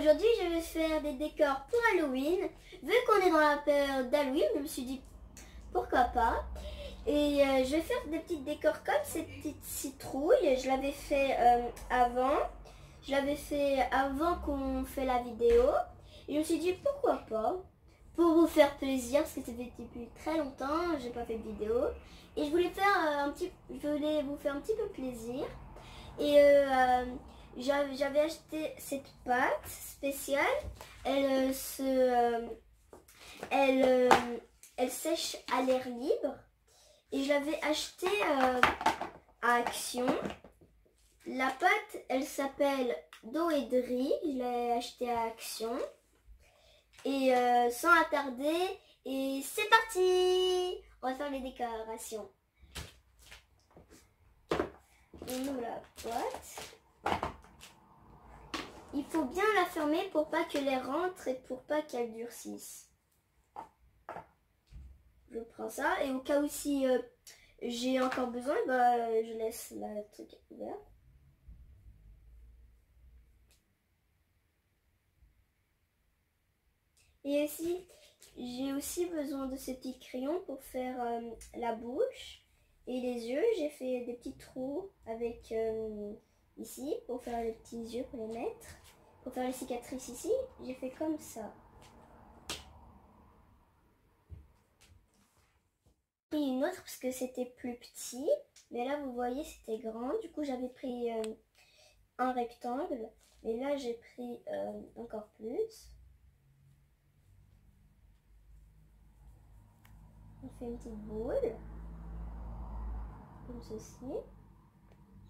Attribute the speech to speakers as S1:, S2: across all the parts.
S1: aujourd'hui je vais faire des décors pour Halloween. Vu qu'on est dans la période d'Halloween, je me suis dit pourquoi pas. Et je vais faire des petits décors comme cette petite citrouille. Je l'avais fait avant. Je l'avais fait avant qu'on fait la vidéo. Et je me suis dit pourquoi pas. Pour vous faire plaisir, parce que ça fait depuis très longtemps, j'ai pas fait de vidéo. Et je voulais vous faire un petit peu plaisir. Et j'avais acheté cette pâte spéciale. Elle sèche à l'air libre. Et je l'avais achetée à Action. La pâte, elle s'appelle Do et Dri. Je l'ai achetée à Action. Et sans attarder, et c'est parti! On va faire les décorations. On ouvre la boîte. Il faut bien la fermer pour pas que l'air rentre et pour pas qu'elle durcisse. Je prends ça et au cas où si j'ai encore besoin, bah, je laisse la truc ouverte. Et aussi, j'ai aussi besoin de ces petits crayons pour faire la bouche et les yeux. J'ai fait des petits trous avec ici pour faire les petits yeux pour les mettre. Pour faire les cicatrices ici, j'ai fait comme ça. J'ai pris une autre parce que c'était plus petit. Mais là, vous voyez, c'était grand. Du coup, j'avais pris un rectangle. Mais là, j'ai pris encore plus. On fait une petite boule, comme ceci.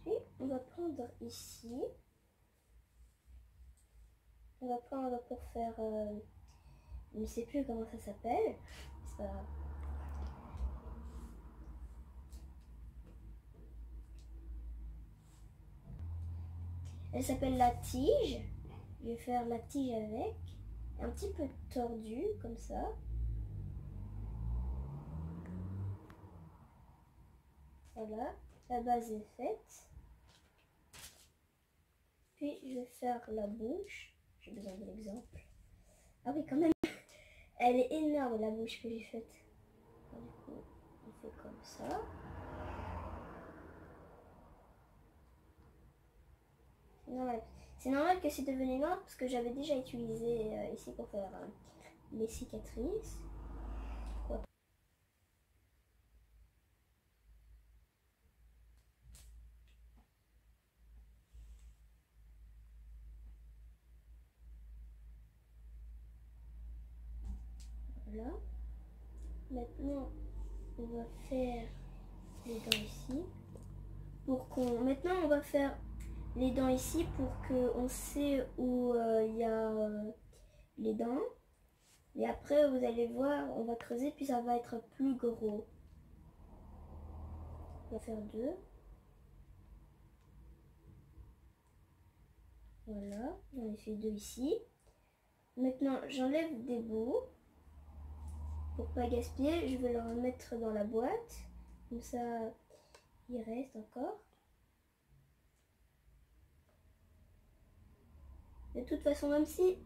S1: Puis on va prendre ici. On va prendre pour faire, je ne sais plus comment ça s'appelle. C'est pas grave. Elle s'appelle la tige. Je vais faire la tige avec. Un petit peu tordu, comme ça. Voilà, la base est faite. Puis je vais faire la bouche. J'ai besoin de l'exemple. Ah oui, quand même. Elle est énorme la bouche que j'ai faite. Du coup, on fait comme ça. C'est normal que c'est devenu noir parce que j'avais déjà utilisé ici pour faire les cicatrices. Voilà. Maintenant, on va faire les dents ici. Maintenant, on va faire les dents ici pour qu'on sait où il y a les dents. Et après, vous allez voir, on va creuser, puis ça va être plus gros. On va faire 2. Voilà, j'en ai fait 2 ici. Maintenant, j'enlève des bouts. Pour pas gaspiller, je vais le remettre dans la boîte. Comme ça, il reste encore. De toute façon, même si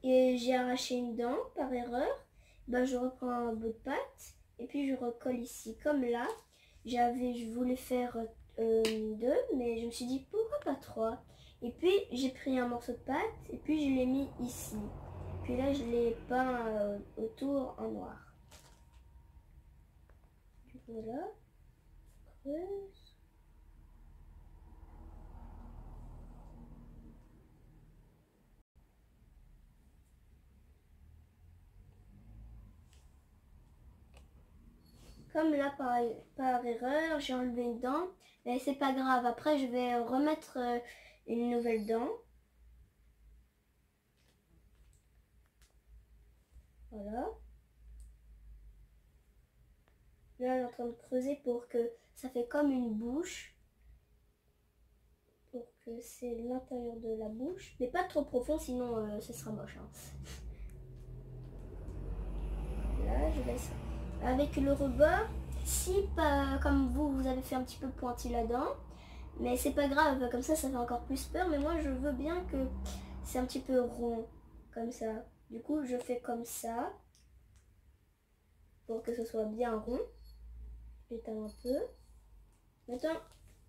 S1: j'ai arraché une dent par erreur, ben je reprends un bout de pâte et puis je recolle ici. Comme là, je voulais faire 2, mais je me suis dit pourquoi pas 3. Et puis j'ai pris un morceau de pâte et puis je l'ai mis ici. Puis là, je l'ai peint autour en noir. Voilà, creuse. Comme là, par erreur, j'ai enlevé une dent, mais c'est pas grave. Après, je vais remettre une nouvelle dent. Voilà. Là, on est en train de creuser pour que ça fait comme une bouche. Pour que c'est l'intérieur de la bouche. Mais pas trop profond, sinon ce sera moche. Hein. Là, je laisse avec le rebord. Si, comme vous avez fait un petit peu pointu la dent. Mais c'est pas grave, comme ça fait encore plus peur. Mais moi, je veux bien que c'est un petit peu rond, comme ça. Du coup, je fais comme ça, pour que ce soit bien rond. J'étale un peu. Maintenant,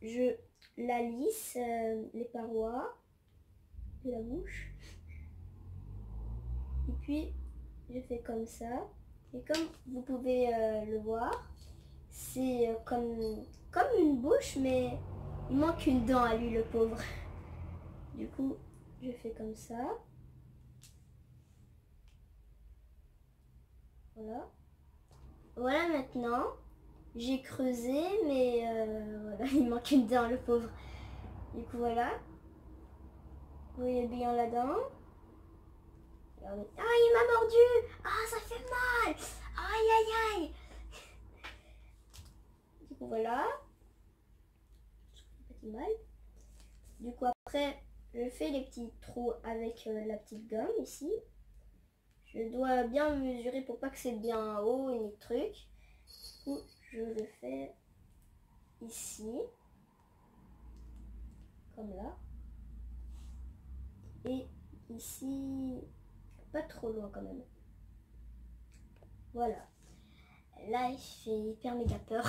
S1: je la lisse, les parois de la bouche. Et puis, je fais comme ça. Et comme vous pouvez le voir, c'est comme une bouche, mais il manque une dent à lui, le pauvre. Du coup, je fais comme ça. Voilà. Voilà, maintenant, j'ai creusé, mais voilà, il manque une dent, le pauvre. Du coup, voilà. Vous voyez bien la dent. Regardez. Ah, il m'a mordu! Ah, ça fait mal! Aïe, aïe, aïe! Du coup, voilà. Petit mal. Du coup, après, je fais les petits trous avec la petite gomme ici. Je dois bien mesurer pour pas que c'est bien haut et les trucs. Du coup, je le fais ici. Comme là. Et ici, pas trop loin quand même. Voilà. Là, il fait hyper méga peur.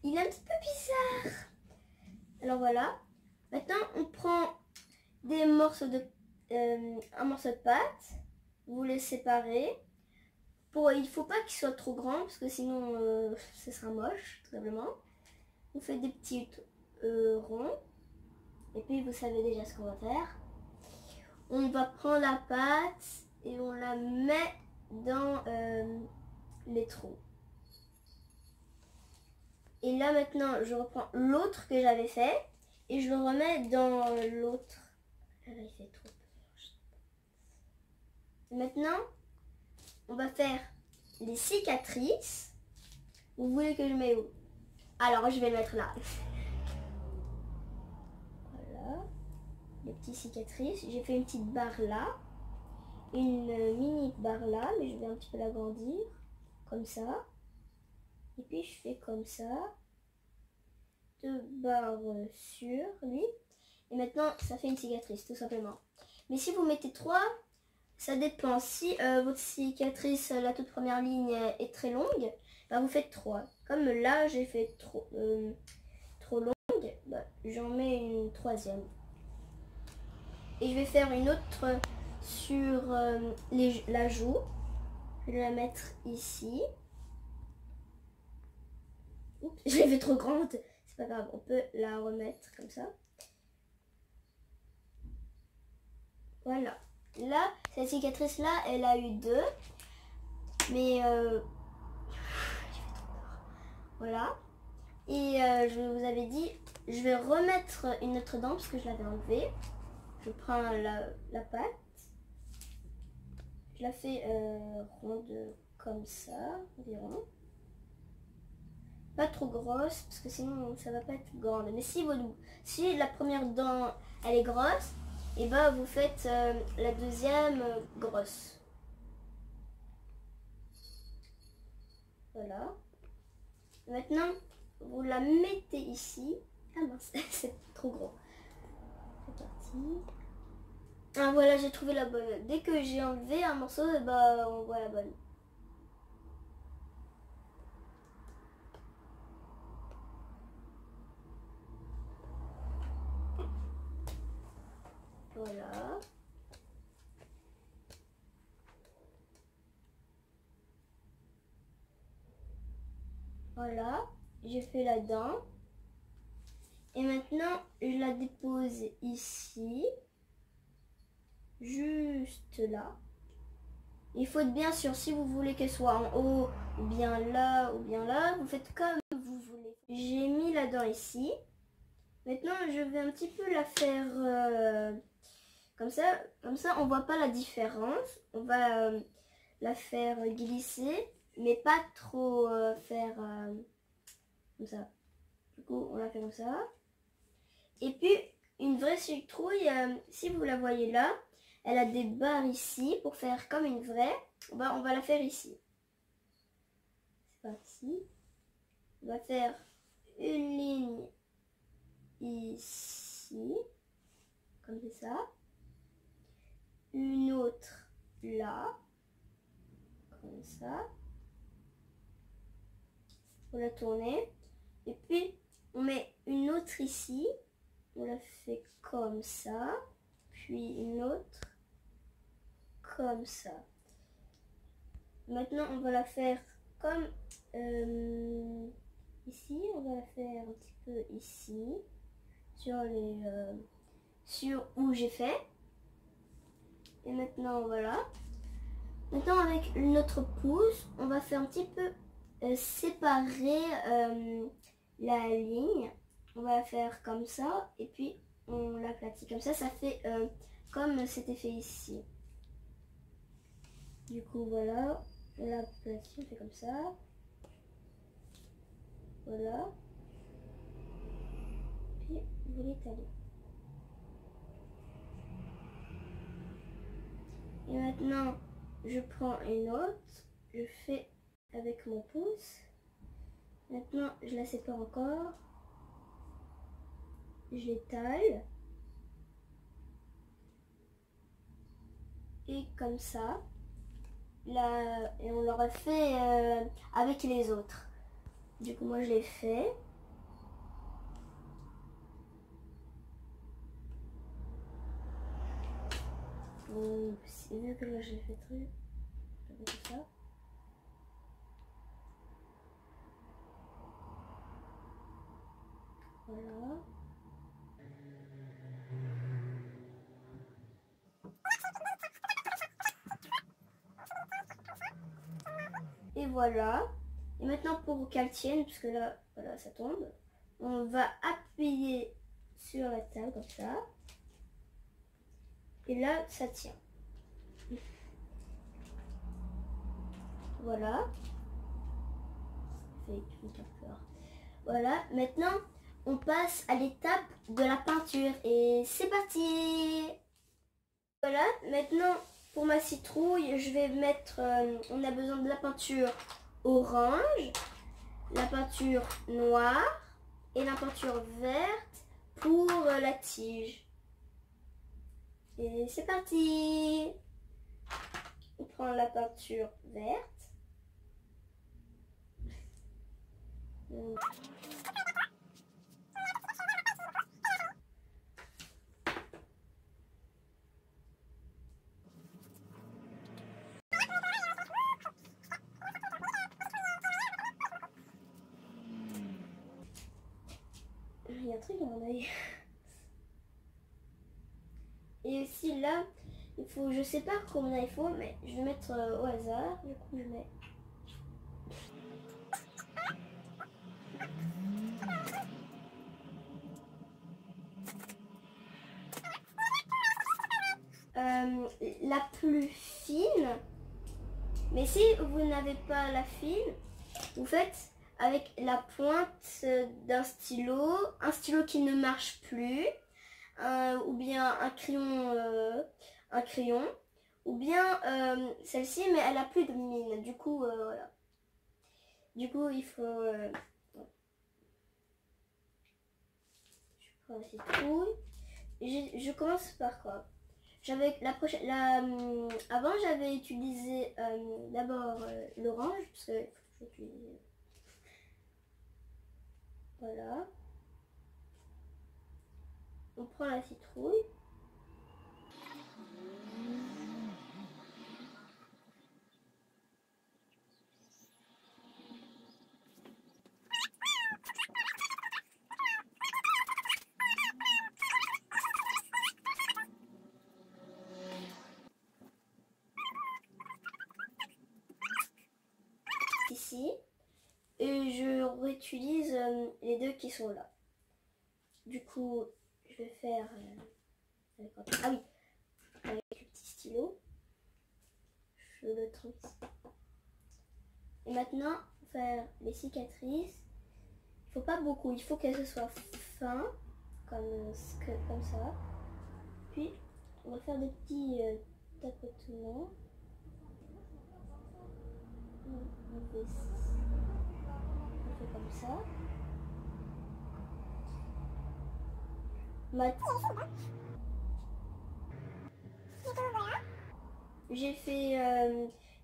S1: Il est un petit peu bizarre. Alors voilà. Maintenant, on prend des morceaux de, un morceau de pâte. Vous les séparez. Il faut pas qu'il soit trop grand parce que sinon ce sera moche, tout simplement. Vous faites des petits ronds. Et puis vous savez déjà ce qu'on va faire. On va prendre la pâte et on la met dans les trous. Et là maintenant, je reprends l'autre que j'avais fait et je le remets dans l'autre. Ah là, il fait trop peur. Maintenant, on va faire les cicatrices. Vous voulez que je mette où? Alors, je vais le mettre là. Voilà. Les petites cicatrices. J'ai fait une petite barre là. Une mini barre là, mais je vais un petit peu l'agrandir. Comme ça. Et puis, je fais comme ça. 2 barres sur lui. Et maintenant, ça fait une cicatrice, tout simplement. Mais si vous mettez 3, ça dépend. Si votre cicatrice, la toute première ligne, est très longue, bah, vous faites 3. Comme là, j'ai fait trop longue, bah, j'en mets une 3e. Et je vais faire une autre sur la joue. Je vais la mettre ici. Oups, je l'ai fait trop grande. C'est pas grave, on peut la remettre comme ça. Voilà. Là, cette cicatrice-là, elle a eu 2. Mais voilà. Et je vous avais dit, je vais remettre une autre dent parce que je l'avais enlevée. Je prends la pâte. Je la fais ronde comme ça, environ. Pas trop grosse parce que sinon ça va pas être grande. Mais si la première dent elle est grosse, et ben vous faites la deuxième grosse. Voilà. Maintenant, vous la mettez ici. Ah mince, c'est trop gros. C'est parti. Ah voilà, j'ai trouvé la bonne. Dès que j'ai enlevé un morceau, bah on voit la bonne. Voilà. Voilà, j'ai fait la dent. Et maintenant, je la dépose ici. Juste là. Il faut être bien sûr, si vous voulez qu'elle soit en haut, ou bien là, vous faites comme vous voulez. J'ai mis la dent ici. Maintenant, je vais un petit peu la faire comme ça on voit pas la différence. On va la faire glisser, mais pas trop faire comme ça. Du coup, on la fait comme ça. Et puis, une vraie citrouille, si vous la voyez là, elle a des barres ici pour faire comme une vraie. Bah, on va la faire ici. C'est parti. On va faire une ligne ici, comme ça. une autre là, comme ça. On la tourner. Et puis, on met une autre ici. On la fait comme ça. Puis une autre comme ça. Maintenant, on va la faire comme ici. On va la faire un petit peu ici. Sur où j'ai fait. Et maintenant, voilà. Maintenant, avec notre pouce, on va faire un petit peu séparer la ligne. On va la faire comme ça. Et puis, on l'aplatit. Comme ça fait comme c'était fait ici. Du coup, voilà. On l'aplatit, on fait comme ça. Voilà. Puis, vous l'étalez. Et maintenant, je prends une autre, je fais avec mon pouce. Maintenant, je la sépare encore. Je l'étale. Et comme ça. Là, et on l'aura fait avec les autres. Du coup, moi, je l'ai fait. Vu que là, j'ai fait truc. Je vais faire ça. Voilà. Et voilà. Et maintenant pour qu'elle tienne, puisque là, voilà, ça tombe, on va appuyer sur la table comme ça. Et là, ça tient. Voilà. Voilà. Maintenant, on passe à l'étape de la peinture. Et c'est parti! Voilà. Maintenant, pour ma citrouille, je vais mettre... on a besoin de la peinture orange, la peinture noire et la peinture verte pour la tige. Et c'est parti! On prend la peinture verte. Il y a un truc dans mon œil. Et aussi là, il faut, je sais pas combien il faut, mais je vais mettre au hasard. Du coup, je mets. La plus fine. Mais si vous n'avez pas la fine, vous faites avec la pointe d'un stylo, un stylo qui ne marche plus, ou bien un crayon, ou bien celle-ci, mais elle a plus de mine. Du coup, voilà. Du coup, il faut... je prends la citrouille. Je commence par quoi? J'avais avant, j'avais utilisé d'abord l'orange, parce que faut utiliser. Voilà. On prend la citrouille. Ici. Et je réutilise les deux qui sont là. Du coup, je vais faire... ah oui, avec le petit stylo. Je le trempe ici. Et maintenant, faire les cicatrices. Il faut pas beaucoup, il faut qu'elles soient fin, comme ça. Puis, on va faire des petits tapotements. On fait comme ça. j'ai fait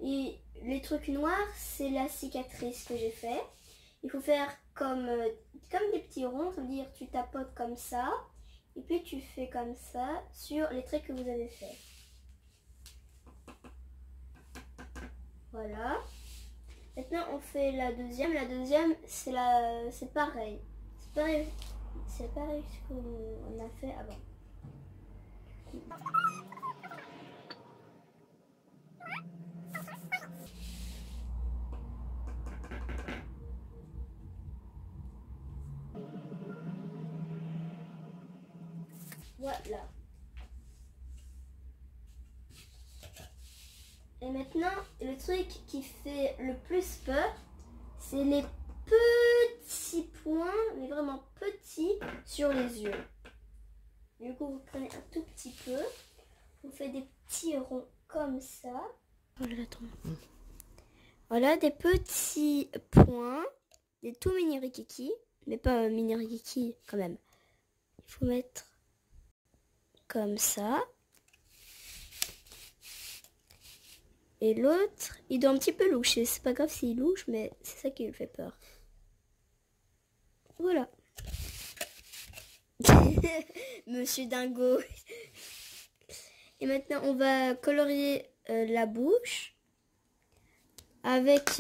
S1: les trucs noirs, c'est la cicatrice que j'ai fait. Il faut faire comme des petits ronds, ça veut dire tu tapotes comme ça et puis tu fais comme ça sur les traits que vous avez fait. Voilà. Maintenant on fait la deuxième. La deuxième c'est pareil. C'est pareil ce qu'on a fait avant. Voilà. Et maintenant, le truc qui fait le plus peur, c'est les petits points, mais vraiment petits, sur les yeux. Du coup, vous prenez un tout petit peu, vous faites des petits ronds comme ça. Voilà, des petits points, des tout mini rikiki, mais pas mini rikiki quand même. Il faut mettre comme ça. Et l'autre, il doit un petit peu loucher. C'est pas grave s'il louche, mais c'est ça qui lui fait peur. Voilà. Monsieur Dingo. Et maintenant, on va colorier la bouche avec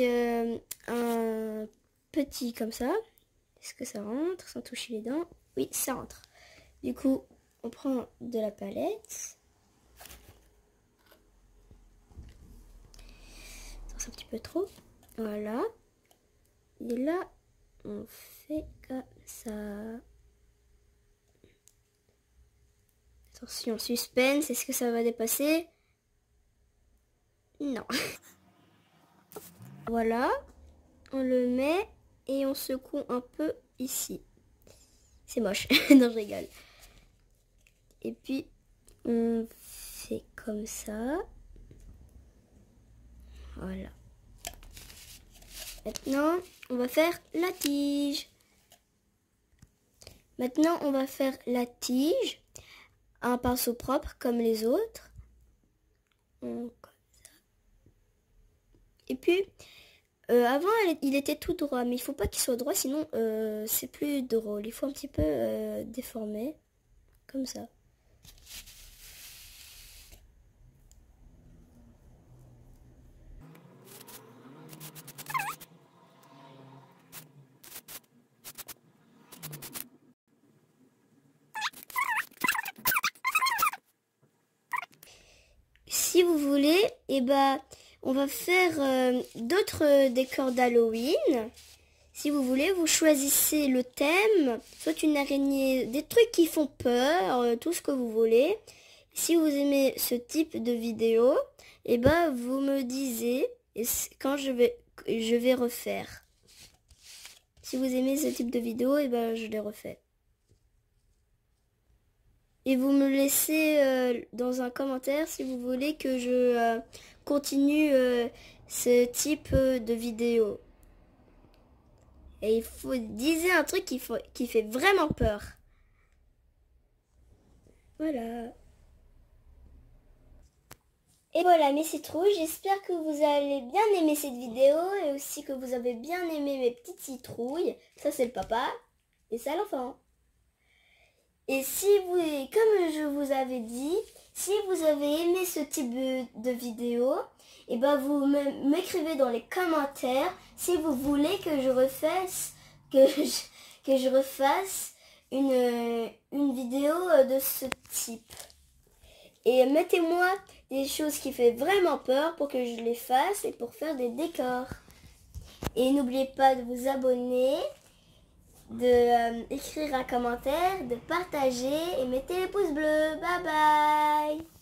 S1: un petit comme ça. Est-ce que ça rentre sans toucher les dents? Oui, ça rentre. Du coup, on prend de la palette. Un petit peu trop. Voilà. Et là, on fait comme ça. Attention, suspense, est-ce que ça va dépasser? Non. Voilà. On le met et on secoue un peu ici. C'est moche. Non, je rigole. Et puis, on fait comme ça. Voilà. Maintenant, on va faire la tige. Maintenant, on va faire la tige. Un pinceau propre comme les autres. Comme ça. Et puis, avant, il était tout droit. Mais il ne faut pas qu'il soit droit, sinon c'est plus drôle. Il faut un petit peu déformer. Comme ça. Si vous voulez, on va faire d'autres décors d'Halloween. Si vous voulez, vous choisissez le thème, soit une araignée, des trucs qui font peur, tout ce que vous voulez. Si vous aimez ce type de vidéo, vous me disiez quand je vais refaire. Si vous aimez ce type de vidéo, je les refais. Et vous me laissez dans un commentaire si vous voulez que je continue ce type de vidéo. Et il faut dire un truc qui fait vraiment peur. Voilà. Et voilà mes citrouilles, j'espère que vous allez bien aimer cette vidéo et aussi que vous avez bien aimé mes petites citrouilles. Ça c'est le papa et ça l'enfant. Et si vous, comme je vous avais dit, si vous avez aimé ce type de vidéo, vous m'écrivez dans les commentaires si vous voulez que je refasse une vidéo de ce type. Et mettez-moi des choses qui font vraiment peur pour que je les fasse et pour faire des décors. Et n'oubliez pas de vous abonner, d'écrire un commentaire, de partager et mettez les pouces bleus. Bye bye!